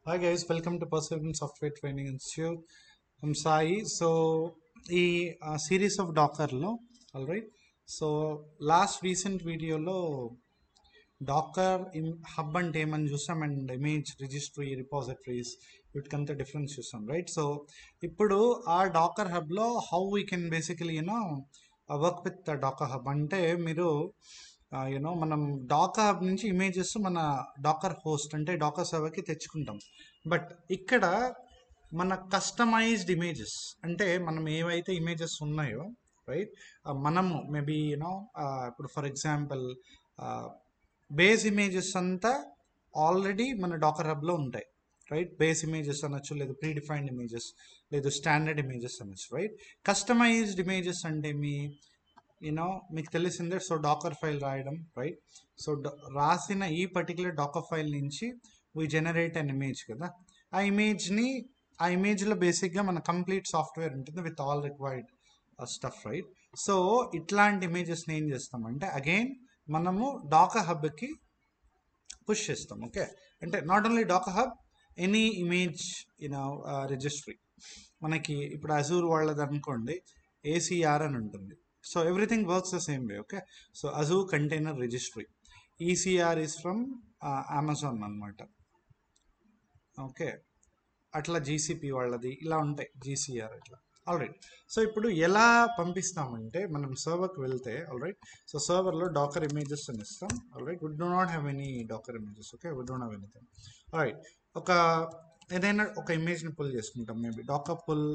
Hi guys, welcome to Perseverance Software Training Institute. I'm Sai. So, ఈ series of డాకర్లో alright. So last recent వీడియోలో Docker hub అంటే ఏమని చూసాం and image registry repositories వీటికంతా difference చూసాం రైట్. సో ఇప్పుడు ఆ డాకర్ హబ్లో how we can basically you know work with Docker hub అంటే మీరు మనం డాకర్ హబ్ నుంచి ఇమేజెస్ మన డాకర్ హోస్ట్ అంటే డాకర్ సర్వర్కి తెచ్చుకుంటాం. బట్ ఇక్కడ మన కస్టమైజ్డ్ ఇమేజెస్ అంటే మనం ఏవైతే ఇమేజెస్ ఉన్నాయో రైట్, మనము మేబీ ఇప్పుడు ఫర్ ఎగ్జాంపుల్ బేస్ ఇమేజెస్ అంతా ఆల్రెడీ మన డాకర్ హబ్లో ఉంటాయి రైట్. బేస్ ఇమేజెస్ అనొచ్చు, లేదు ప్రీ డిఫైన్డ్ ఇమేజెస్, లేదు స్టాండర్డ్ ఇమేజెస్ అనొచ్చు రైట్. కస్టమైజ్డ్ ఇమేజెస్ అంటే మీకు తెలిసిందే. సో డాకర్ ఫైల్ రాయడం రైట్. సో రాసిన ఈ పర్టికులర్ డాకర్ ఫైల్ నుంచి వీ జనరేట్ అన్ ఇమేజ్ కదా. ఆ ఇమేజ్లో బేసిక్గా మన కంప్లీట్ సాఫ్ట్వేర్ ఉంటుంది with all required stuff right. So ఇట్లాంటి ఇమేజెస్ని ఏం చేస్తామంటే అగైన్ మనము డాకర్ హబ్కి పుష్ చేస్తాం. ఓకే, అంటే not only docker hub, any image registry. మనకి ఇప్పుడు అజూర్ వాళ్ళది అనుకోండి, ఏసీఆర్ అని ఉంటుంది. So everything works the same way. Okay, so Azure container registry, ECR is from Amazon అనమాట. ఓకే, అట్లా జీసీపీ వాళ్ళది ఇలా ఉంటాయి, జీసీఆర్ ఇట్లా ఆల్రైట్. సో ఇప్పుడు ఎలా పంపిస్తామంటే మనం సర్వర్కి వెళ్తే ఆల్రైట్. సో సర్వర్లో డాకర్ ఇమేజెస్ అని ఇస్తాం alright. Would do not have any docker images. Okay, would don't have anything alright. ఏదైనా ఒక ఇమేజ్ని పుల్ చేసుకుంటాం, maybe docker pull,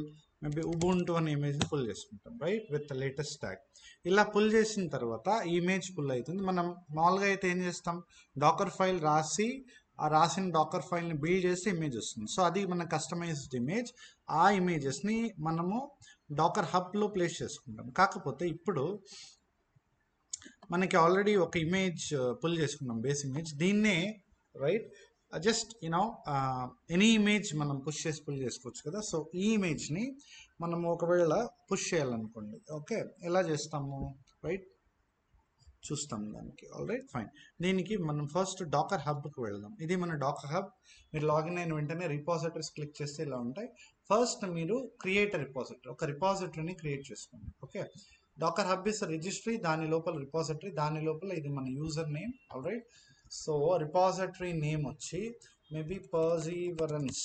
maybe Ubuntu అనే ఇమేజ్ని పుల్ చేసుకుంటాం రైట్ విత్ లేటెస్ట్ ట్యాగ్. ఇలా పుల్ చేసిన తర్వాత ఈ ఇమేజ్ పుల్ అవుతుంది. మనం మామూలుగా అయితే ఏం చేస్తాం, డాకర్ ఫైల్ రాసి ఆ రాసిన డాకర్ ఫైల్ని బిల్డ్ చేస్తే ఇమేజ్ వస్తుంది. సో అది మన కస్టమైజ్డ్ ఇమేజ్. ఆ ఇమేజెస్ని మనము డాకర్ హబ్లో ప్లేస్ చేసుకుంటాం. కాకపోతే ఇప్పుడు మనకి ఆల్రెడీ ఒక ఇమేజ్ పుల్ చేసుకున్నాం, బేస్ ఇమేజ్. దీన్నే రైట్ జస్ట్ ఎనీ ఇమేజ్ మనం పుష్ చేసి పుల్ చేసుకోవచ్చు కదా. సో ఈ ఇమేజ్ని మనం ఒకవేళ పుష్ చేయాలనుకోండి, ఓకే, ఎలా చేస్తాము రైట్, చూస్తాం దానికి ఆల్రైట్ ఫైన్. దీనికి మనం ఫస్ట్ డాకర్ హబ్కి వెళ్దాం. ఇది మన డాకర్ హబ్. మీరు లాగిన్ అయిన వెంటనే రిపాజిటరీస్ క్లిక్ చేస్తే ఇలా ఉంటాయి. ఫస్ట్ మీరు క్రియేట్ రిపాజిటరీ, ఒక రిపాజిటరీని క్రియేట్ చేసుకోండి. Okay, Dakar hub is registry, దాని లోపల రిపాజిటరీ, దాని లోపల ఇది మన user name alright. So repository name వచ్చి maybe perseverance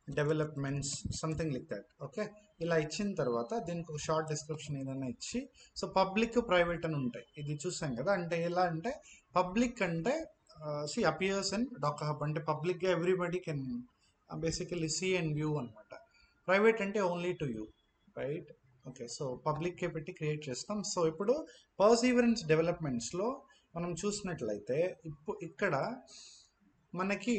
developments something like that. Okay, ఇలా ఇచ్చిన తర్వాత దీనికి ఒక షార్ట్ డిస్క్రిప్షన్ ఏదైనా ఇచ్చి, సో పబ్లిక్ ప్రైవేట్ అని ఉంటాయి. ఇది చూసాం కదా. అంటే ఎలా అంటే పబ్లిక్ అంటే అపియర్స్ ఇన్ డాకర్ హబ్ అంటే పబ్లిక్గా everybody can basically see and view అనమాట. ప్రైవేట్ అంటే only to you right. Okay, so పబ్లిక్కే పెట్టి క్రియేట్ చేస్తాం. సో ఇప్పుడు పర్సీవరెన్స్ డెవలప్మెంట్స్లో మనం చూసినట్లయితే ఇక్కడ మనకి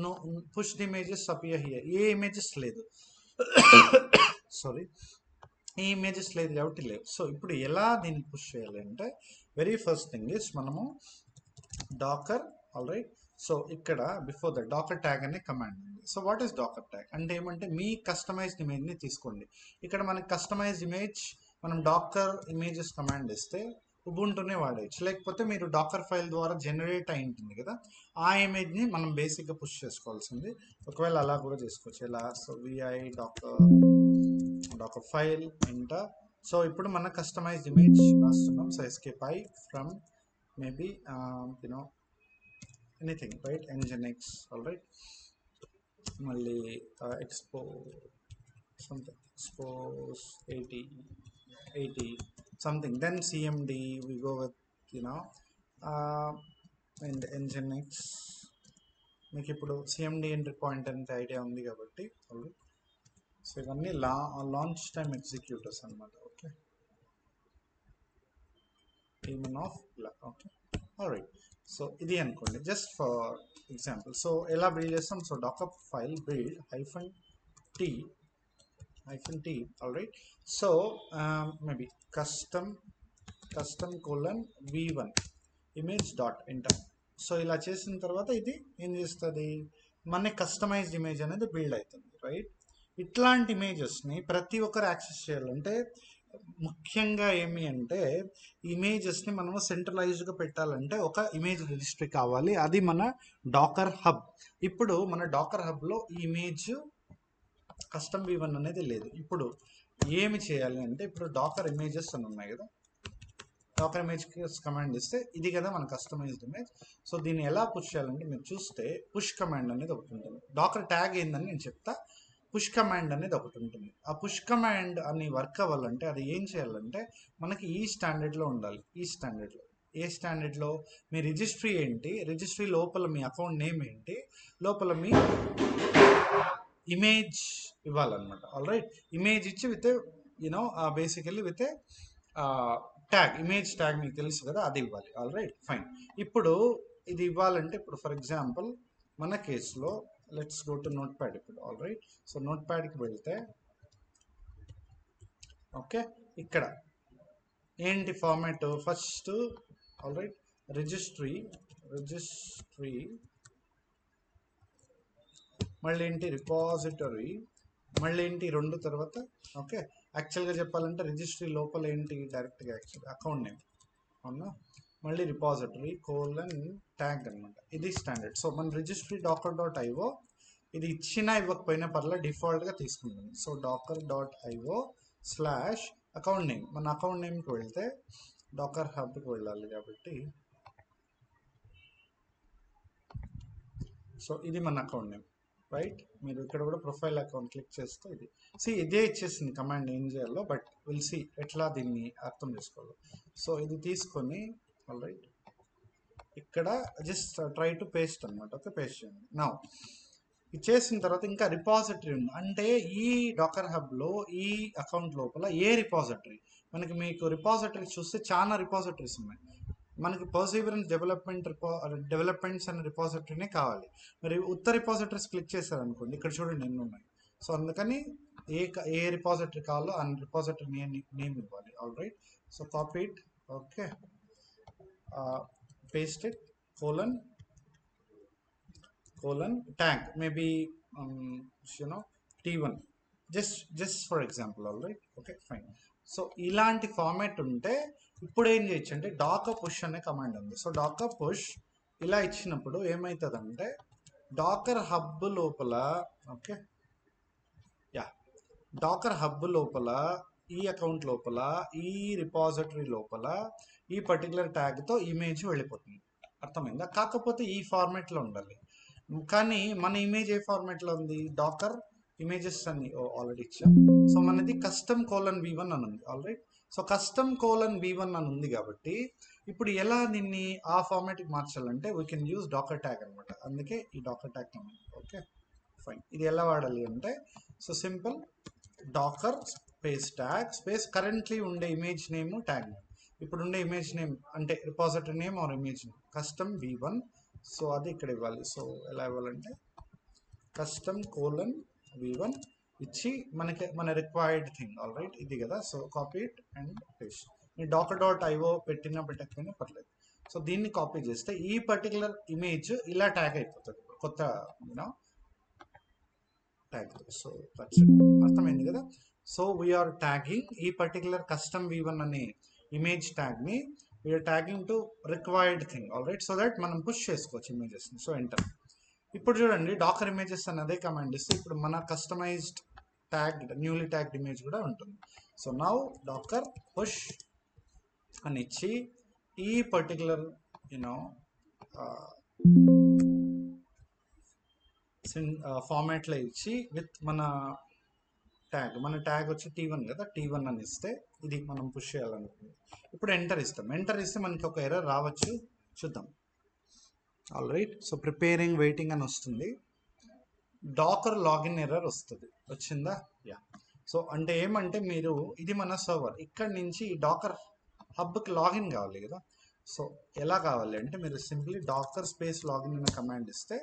no push images appear here, ఏ ఇమేజెస్ లేదు సారీ, ఈ ఇమేజెస్ లేదు కాబట్టి లేవు. సో ఇప్పుడు ఎలా దీన్ని పుష్ చేయాలి అంటే వెరీ ఫస్ట్ థింగ్ ఇస్ మనము డాకర్ ఆల్రైట్. సో ఇక్కడ బిఫోర్ ద డాకర్ ట్యాగ్ అనే కమాండ్ ఉంది. So what is docker tag అంటే ఏమంటే మీ కస్టమైజ్డ్ ఇమేజ్ని తీసుకోండి. ఇక్కడ మనకి కస్టమైజ్డ్ ఇమేజ్ మనం డాకర్ ఇమేజెస్ కమాండ్ ఇస్తే ఉబుంటునే వాడేయచ్చు, లేకపోతే మీరు డాకర్ ఫైల్ ద్వారా జనరేట్ అయి ఉంటుంది కదా, ఆ ఇమేజ్ని మనం బేసిక్గా పుష్ చేసుకోవాల్సింది. ఒకవేళ అలా కూడా చేసుకోవచ్చు ఎలా. So vi Docker file enter. So ఇప్పుడు మన కస్టమైజ్డ్ ఇమేజ్ రాస్తున్నాం. So escape I from maybe anything right, nginx alright. మళ్ళీ expo something, expose 80 something, then cmd we go with and nginx. మీకు ఇప్పుడు cmd ఎంట్రీ పాయింట్ అంత idea ఉంది కాబట్టి alright. So ఇవన్నీ లాంచ్ టైమ్ ఎగ్జిక్యూటర్స్ అనమాట. Okay, ఈమెన్ of ఇలా. Okay alright. So ఇది అనుకోండి జస్ట్ ఫర్ ఎగ్జాంపుల్. సో ఎలా బిల్డ్ చేస్తాం, so Dakar file build -t alright. So maybe custom v1 image dot enter. So ఇలా చేసిన తర్వాత ఇది ఏం చేస్తుంది, మన కస్టమైజ్డ్ ఇమేజ్ అనేది బిల్డ్ అవుతుంది రైట్. ఇట్లాంటి ఇమేజెస్ని ప్రతి ఒక్కరు యాక్సెస్ చేయాలంటే ముఖ్యంగా ఏమి అంటే ఇమేజెస్ని మనము సెంట్రలైజ్డ్గా పెట్టాలంటే ఒక ఇమేజ్ రిజిస్ట్రీ కావాలి, అది మన డాకర్ హబ్. ఇప్పుడు మన డాకర్ హబ్లో ఈ ఇమేజ్ కస్టమ్ v1 అనేది లేదు. ఇప్పుడు ఏమి చేయాలి అంటే ఇప్పుడు డాకర్ ఇమేజెస్ అని ఉన్నాయి కదా, డాకర్ ఇమేజ్ కమాండ్ ఇస్తే ఇది కదా మన కస్టమైజ్డ్ ఇమేజ్. సో దీన్ని ఎలా పుష్ చేయాలంటే మీరు చూస్తే పుష్ కమాండ్ అనేది ఒకటి ఉంటుంది. డాకర్ ట్యాగ్ ఏందని నేను చెప్తా. పుష్ కమాండ్ అనేది ఒకటి ఉంటుంది. ఆ పుష్ కమాండ్ అని వర్క్ అవ్వాలంటే అది ఏం చేయాలంటే మనకి ఈ స్టాండర్డ్లో ఉండాలి. ఈ స్టాండర్డ్లో ఏ స్టాండర్డ్లో మీ రిజిస్ట్రీ ఏంటి, రిజిస్ట్రీ లోపల మీ అకౌంట్ నేమ్ ఏంటి, లోపల మీ ఇమేజ్ ఇవ్వాలన్నమాట. ఆల్ రైట్, ఇమేజ్ ఇచ్చి with basically with tag, image tag మీకు తెలుసు కదా, అది ఇవ్వాలి. All right, fine. ఇప్పుడు ఇది ఇవ్వాలంటే ఇప్పుడు ఫర్ ఎగ్జాంపుల్ మన కేసులో let's go to note pad. ఇప్పుడు ఆల్ రైట్, సో నోట్ ప్యాడ్కి వెళ్తే ఓకే, ఇక్కడ ఏంటి format first, all right, registry మళ్ళీ ఏంటి రిపాజిటరీ, మళ్ళీ ఏంటి రెండు తర్వాత ఓకే. యాక్చువల్గా చెప్పాలంటే రిజిస్ట్రీ లోపల ఏంటి డైరెక్ట్గా యాక్చువల్గా అకౌంట్ నేమ్ అవునా, మళ్ళీ రిపాజిటరీ కోలన్ ట్యాగ్ అనమాట. ఇది స్టాండర్డ్. సో మన రిజిస్ట్రీ docker.io ఇది ఇచ్చినా ఇవ్వకపోయినా పర్లేదు, డిఫాల్ట్గా తీసుకుంటుంది. So docker.io slash account name, మన అకౌంట్ నేమ్కి వెళ్తే డాకర్ హబ్కి వెళ్ళాలి కాబట్టి సో ఇది మన అకౌంట్ నేమ్ రైట్. మీరు ఇక్కడ కూడా ప్రొఫైల్ అకౌంట్ క్లిక్ చేస్తే ఇది ఇదే ఇచ్చేసింది కమాండ్ ఏం చేయాలో, బట్ విల్ సి ఎట్లా దీన్ని అర్థం చేసుకోవాలి. సో ఇది తీసుకొని ఆల్ రైట్ ఇక్కడ జస్ట్ ట్రై టు పేస్ట్ అనమాట. ఓకే, పేస్ట్ చేయండి. నా ఇది చేసిన తర్వాత ఇంకా రిపాజిటరీ ఉంది అంటే ఈ డాకర్ హబ్లో ఈ అకౌంట్ లోపల ఏ రిపాజిటరీ మనకి, మీకు రిపాజిటరీ చూస్తే చాలా రిపాజిటరీస్ ఉన్నాయి. మనకి పర్సీవరెన్స్ డెవలప్మెంట్స్ అనే రిపాజిటరీనే కావాలి. మరి ఉత్త రిపాజిటరీస్ క్లిక్ చేశారనుకోండి, ఇక్కడ చూడండి ఎన్ని ఉన్నాయి. సో అందుకని ఏ రిపాజిటరీ కావాలో ఆ రిపాజిటరీ నేమ్ ఇవ్వాలి. All right, so copy it, okay, paste it, colon tag maybe t1 just for example. All right, okay, fine. So ఇలాంటి ఫార్మాట్ ఉంటే ఇప్పుడు ఏం చేయొచ్చు అంటే డాకర్ పుష్ అనే కమాండ్ ఉంది. సో డాకర్ పుష్ ఇలా ఇచ్చినప్పుడు ఏమవుతుందంటే డాకర్ హబ్ లోపల ఓకే డాకర్ హబ్ లోపల ఈ అకౌంట్ లోపల ఈ రిపాజిటరీ లోపల ఈ పర్టికులర్ ట్యాగ్తో ఇమేజ్ వెళ్ళిపోతుంది. అర్థమైందా? కాకపోతే ఈ ఫార్మాట్లో ఉండాలి. కానీ మన ఇమేజ్ ఏ ఫార్మాట్లో ఉంది, డాకర్ ఇమేజెస్ అని ఆల్రెడీ ఇచ్చాం. సో మనది కస్టమ్ v1 అని ఉంది. All right, so custom v1 అని ఉంది కాబట్టి ఇప్పుడు ఎలా దీన్ని ఆ ఫార్మాట్కి మార్చాలంటే we can use docker tag అనమాట. అందుకే ఈ docker tag command. Okay, fine. ఇది ఎలా వాడాలి అంటే so simple, docker space tag space currently ఉండే ఇమేజ్ నేమ్ ట్యాగ్ నేమ్. ఇప్పుడు ఉండే ఇమేజ్ నేమ్ అంటే repository name or image name custom v1. So అది ఇక్కడ ఇవ్వాలి. సో ఎలా ఇవ్వాలంటే కస్టమ్ v1 ఇచ్చి మన రిక్వైర్డ్ థింగ్. ఆల్ రైట్, ఇది కదా. So copy it and paste. నేను docker.io పెట్టకపోయినా పర్లేదు. సో దీన్ని కాపీ చేస్తే ఈ పర్టికులర్ ఇమేజ్ ఇలా ట్యాగ్ అయిపోతుంది కొత్త ట్యాగ్. సో అర్థమైంది కదా. సో వీఆర్ ట్యాగింగ్ ఈ పర్టికులర్ కస్టమ్ v1 అనే ఇమేజ్ ట్యాగ్ని we're tagging to required thing. All right, so that మనం పుష్ చేసుకోవచ్చు ఇమేజెస్ని. So enter. ఇప్పుడు చూడండి డాకర్ ఇమేజెస్ అని అదే కమాండ్ ఇస్తే ఇప్పుడు మన customized tagged newly tagged image కూడా ఉంటుంది. సో నౌ డాకర్ పుష్ అని ఇచ్చి ఈ పర్టికులర్ ఫార్మాట్లో ఇచ్చి విత్ మన ట్యాగ్ వచ్చి t1 కదా, t1 అని ఇస్తే ఇది మనం పుష్ చేయాలనుకుంది. ఇప్పుడు ఎంటర్ ఇస్తాం. ఎంటర్ ఇస్తే మనకి ఒక ఎర్రర్ రావచ్చు, చూద్దాం. All right, so preparing waiting అని వస్తుంది. డాకర్ లాగిన్ ఎర్రర్ వస్తుంది. వచ్చిందా? యా. సో అంటే ఏమంటే మీరు ఇది మన సర్వర్, ఇక్కడ నుంచి డాకర్ హబ్కి లాగిన్ కావాలి కదా. సో ఎలా కావాలి అంటే మీరు సింప్లీ డాకర్ స్పేస్ లాగిన్ అనే కమాండ్ ఇస్తే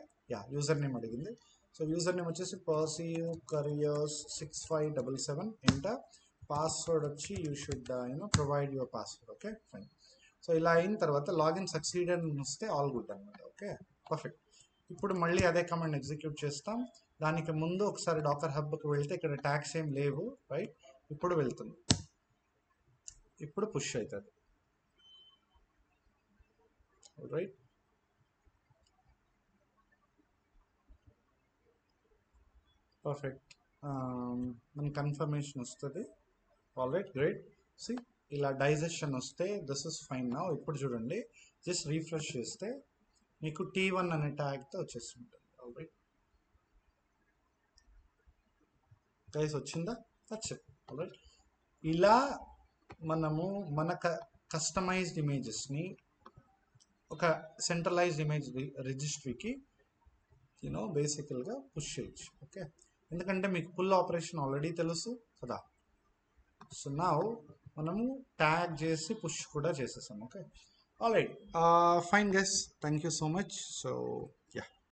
యూజర్ నేమ్ అడిగింది. సో యూజర్ నేమ్ వచ్చేసి perseus6577 ఎంటర్. పాస్వర్డ్ వచ్చి you should provide your password. Okay, fine. So ఇలా అయిన తర్వాత లాగిన్ సక్సీడెడ్ అని వస్తే ఆల్ గుడ్ అనమాట. Okay, perfect. ఇప్పుడు మళ్ళీ అదే కమాండ్ ఎగ్జిక్యూట్ చేస్తాం. దానికి ముందు ఒకసారి డాకర్ హబ్కి వెళ్తే ఇక్కడ ట్యాగ్స్ ఏం లేవు రైట్. ఇప్పుడు వెళ్తుంది. ఇప్పుడు పుష్ అవుతుంది. Right, perfect. మన కన్ఫర్మేషన్ వస్తుంది. All right, great. సి ఇలా డైజెషన్ వస్తే దిస్ ఇస్ ఫైన్ నా. ఇప్పుడు చూడండి, జస్ట్ రీఫ్రెష్ చేస్తే మీకు T1 అనే ట్యాగ్తో వచ్చేస్తుంటుంది. ఆల్ రైట్ గైస్, వచ్చిందా? That's it. ఆల్ రైట్, ఇలా మనము మన కస్టమైజ్డ్ ఇమేజెస్ని ఒక సెంట్రలైజ్డ్ ఇమేజ్ రిజిస్ట్రీకి బేసికల్గా పుష్ చేయొచ్చు. ఓకే, ఎందుకంటే మీకు పుల్ ఆపరేషన్ ఆల్రెడీ తెలుసు కదా. సో నా మనము ట్యాగ్ చేసి పుష్ కూడా చేసేసాం. Okay, all right, fine guys, thank you so much. So